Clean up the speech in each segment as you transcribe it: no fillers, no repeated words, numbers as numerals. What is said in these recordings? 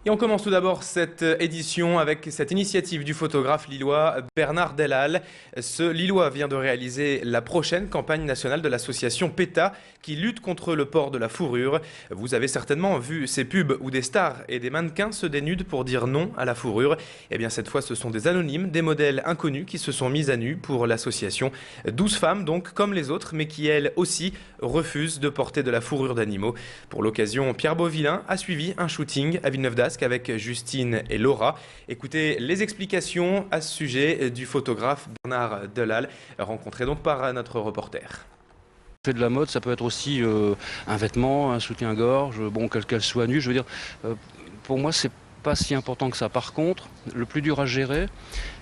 Et on commence tout d'abord cette édition avec cette initiative du photographe lillois Bernard Delal. Ce Lillois vient de réaliser la prochaine campagne nationale de l'association PETA qui lutte contre le port de la fourrure. Vous avez certainement vu ces pubs où des stars et des mannequins se dénudent pour dire non à la fourrure. Eh bien cette fois ce sont des anonymes, des modèles inconnus qui se sont mis à nu pour l'association. 12 femmes donc comme les autres mais qui elles aussi refusent de porter de la fourrure d'animaux. Pour l'occasion, Pierre Beauvillain a suivi un shooting à Villeneuve-d'Ascq avec Justine et Laura. Écoutez les explications à ce sujet du photographe Bernard Delal, rencontré donc par notre reporter. Fait de la mode, ça peut être aussi un vêtement, un soutien-gorge, bon, qu'elle soit nue, je veux dire, pour moi c'est pas si important que ça. Par contre, le plus dur à gérer,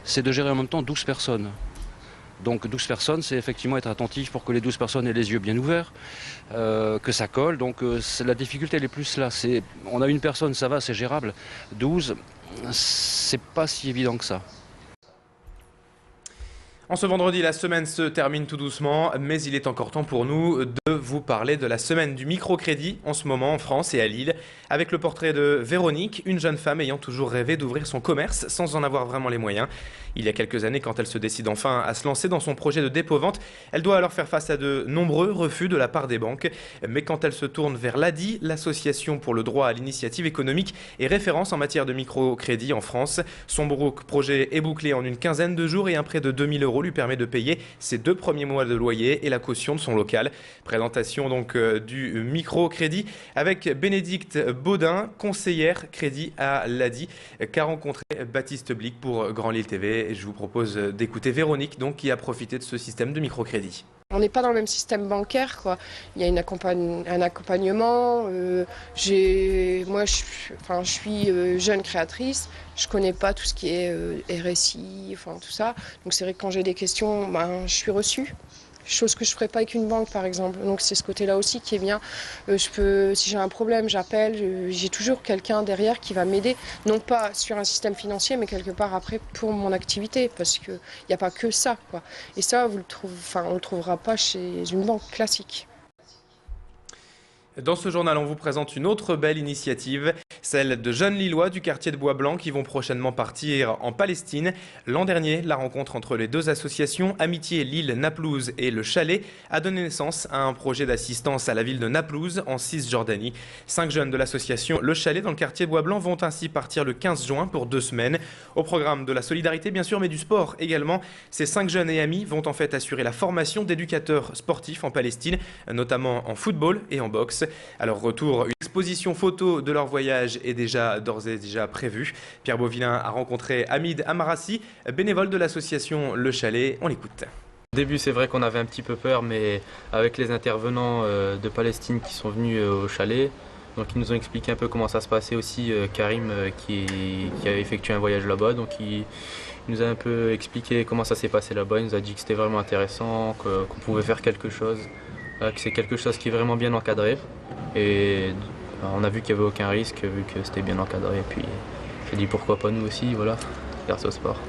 c'est de gérer en même temps 12 personnes. Donc 12 personnes, c'est effectivement être attentif pour que les 12 personnes aient les yeux bien ouverts, que ça colle. Donc la difficulté elle est plus là. On a une personne, ça va, c'est gérable. 12, c'est pas si évident que ça. En ce vendredi, la semaine se termine tout doucement, mais il est encore temps pour nous de vous parler de la semaine du microcrédit en ce moment en France et à Lille, avec le portrait de Véronique, une jeune femme ayant toujours rêvé d'ouvrir son commerce sans en avoir vraiment les moyens. Il y a quelques années, quand elle se décide enfin à se lancer dans son projet de dépôt-vente, elle doit alors faire face à de nombreux refus de la part des banques. Mais quand elle se tourne vers l'ADI, l'Association pour le droit à l'initiative économique et référence en matière de microcrédit en France, son projet est bouclé en une quinzaine de jours et un prêt de 2000 € lui permet de payer ses 2 premiers mois de loyer et la caution de son local. Présentation donc du microcrédit avec Bénédicte Baudin, conseillère crédit à l'ADI, qu'a rencontré Baptiste Blic pour Grand Lille TV. Et je vous propose d'écouter Véronique donc, qui a profité de ce système de microcrédit. On n'est pas dans le même système bancaire, quoi. Il y a un accompagnement. Moi, je suis jeune créatrice. Je connais pas tout ce qui est RSI, enfin tout ça. Donc c'est vrai que quand j'ai des questions, je suis reçue. Chose que je ne ferais pas avec une banque, par exemple. Donc c'est ce côté-là aussi qui est bien. Si j'ai un problème, j'appelle. J'ai toujours quelqu'un derrière qui va m'aider. Non pas sur un système financier, mais quelque part après pour mon activité. Parce qu'il n'y a pas que ça, quoi. Et ça, on ne le trouvera pas chez une banque classique. Dans ce journal, on vous présente une autre belle initiative, celle de jeunes Lillois du quartier de Bois-Blanc qui vont prochainement partir en Palestine. L'an dernier, la rencontre entre les deux associations, Amitié Lille-Naplouse et Le Chalet, a donné naissance à un projet d'assistance à la ville de Naplouse en Cisjordanie. 5 jeunes de l'association Le Chalet dans le quartier de Bois-Blanc vont ainsi partir le 15 juin pour 2 semaines. Au programme de la solidarité bien sûr, mais du sport également. Ces 5 jeunes et amis vont en fait assurer la formation d'éducateurs sportifs en Palestine, notamment en football et en boxe. À leur retour, une exposition photo de leur voyage est d'ores et déjà prévue. Pierre Beauvillain a rencontré Hamid Amarassi, bénévole de l'association Le Chalet. On l'écoute. Au début, c'est vrai qu'on avait un petit peu peur, mais avec les intervenants de Palestine qui sont venus au chalet, donc ils nous ont expliqué un peu comment ça se passait aussi. Karim qui a effectué un voyage là-bas, donc il nous a un peu expliqué comment ça s'est passé là-bas. Il nous a dit que c'était vraiment intéressant, qu'on pouvait faire quelque chose, que c'est quelque chose qui est vraiment bien encadré. Et on a vu qu'il n'y avait aucun risque, vu que c'était bien encadré. Et puis j'ai dit pourquoi pas nous aussi, voilà, grâce au sport.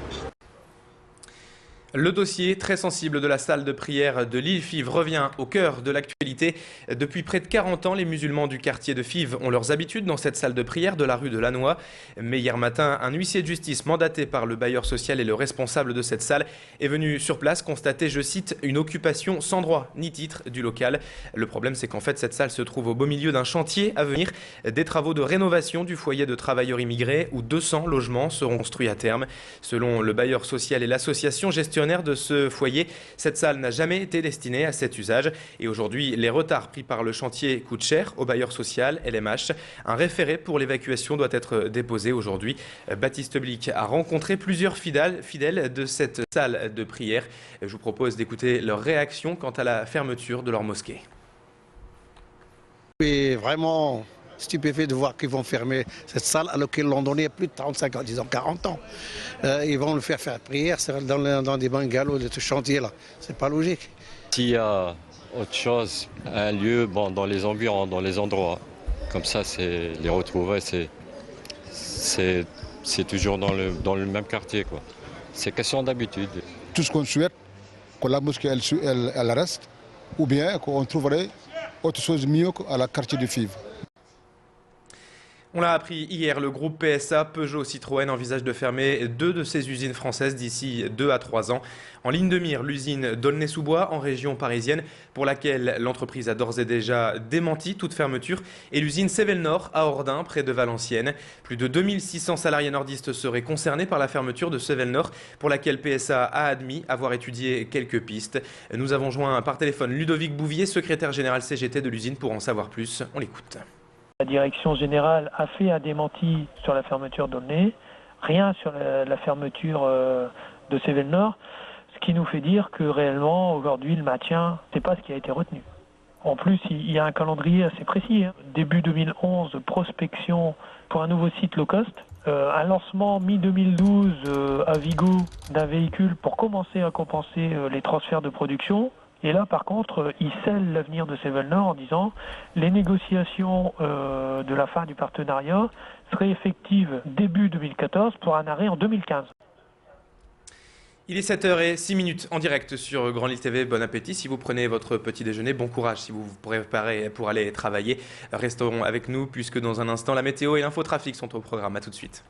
Le dossier très sensible de la salle de prière de Lille-Fives revient au cœur de l'actualité. Depuis près de 40 ans, les musulmans du quartier de Fives ont leurs habitudes dans cette salle de prière de la rue de Lannoy. Mais hier matin, un huissier de justice mandaté par le bailleur social et le responsable de cette salle est venu sur place constater, je cite, une occupation sans droit ni titre du local. Le problème, c'est qu'en fait, cette salle se trouve au beau milieu d'un chantier à venir, des travaux de rénovation du foyer de travailleurs immigrés où 200 logements seront construits à terme. Selon le bailleur social et l'association gestionnaire de ce foyer, cette salle n'a jamais été destinée à cet usage et aujourd'hui les retards pris par le chantier coûtent cher au bailleur social LMH. Un référé pour l'évacuation doit être déposé aujourd'hui. Baptiste Blic a rencontré plusieurs fidèles de cette salle de prière. Je vous propose d'écouter leur réaction quant à la fermeture de leur mosquée. Je suis vraiment stupéfait de voir qu'ils vont fermer cette salle alors qu'ils l'ont donné plus de 35 ans, disons 40 ans. Ils vont le faire prière dans des bungalows de ce chantier-là. C'est pas logique. S'il y a autre chose, un lieu dans les environs, dans les endroits, comme ça, c'est les retrouver, c'est toujours dans le même quartier, quoi. C'est question d'habitude. Tout ce qu'on souhaite, que la mosquée elle reste, ou bien qu'on trouverait autre chose mieux qu'à la quartier de Fives. On l'a appris hier, le groupe PSA Peugeot Citroën envisage de fermer 2 de ses usines françaises d'ici 2 à 3 ans. En ligne de mire, l'usine d'Aulnay-sous-Bois en région parisienne, pour laquelle l'entreprise a d'ores et déjà démenti toute fermeture, et l'usine Sevel-Nord à Ordin, près de Valenciennes. Plus de 2600 salariés nordistes seraient concernés par la fermeture de Sevel-Nord, pour laquelle PSA a admis avoir étudié quelques pistes. Nous avons joint par téléphone Ludovic Bouvier, secrétaire général CGT de l'usine, pour en savoir plus. On l'écoute. La direction générale a fait un démenti sur la fermeture d'Aulnay, rien sur la fermeture de Sevel-Nord, ce qui nous fait dire que réellement aujourd'hui le maintien, c'est pas ce qui a été retenu. En plus, il y a un calendrier assez précis. Début 2011, prospection pour un nouveau site low cost. Un lancement mi-2012 à Vigo d'un véhicule pour commencer à compenser les transferts de production. Et là, par contre, il scelle l'avenir de Sevel-Nord en disant les négociations de la fin du partenariat seraient effectives début 2014 pour un arrêt en 2015. Il est 7h06 en direct sur Grand Lille TV. Bon appétit si vous prenez votre petit déjeuner. Bon courage si vous vous préparez pour aller travailler. Restons avec nous puisque dans un instant, la météo et l'infotrafic sont au programme. À tout de suite.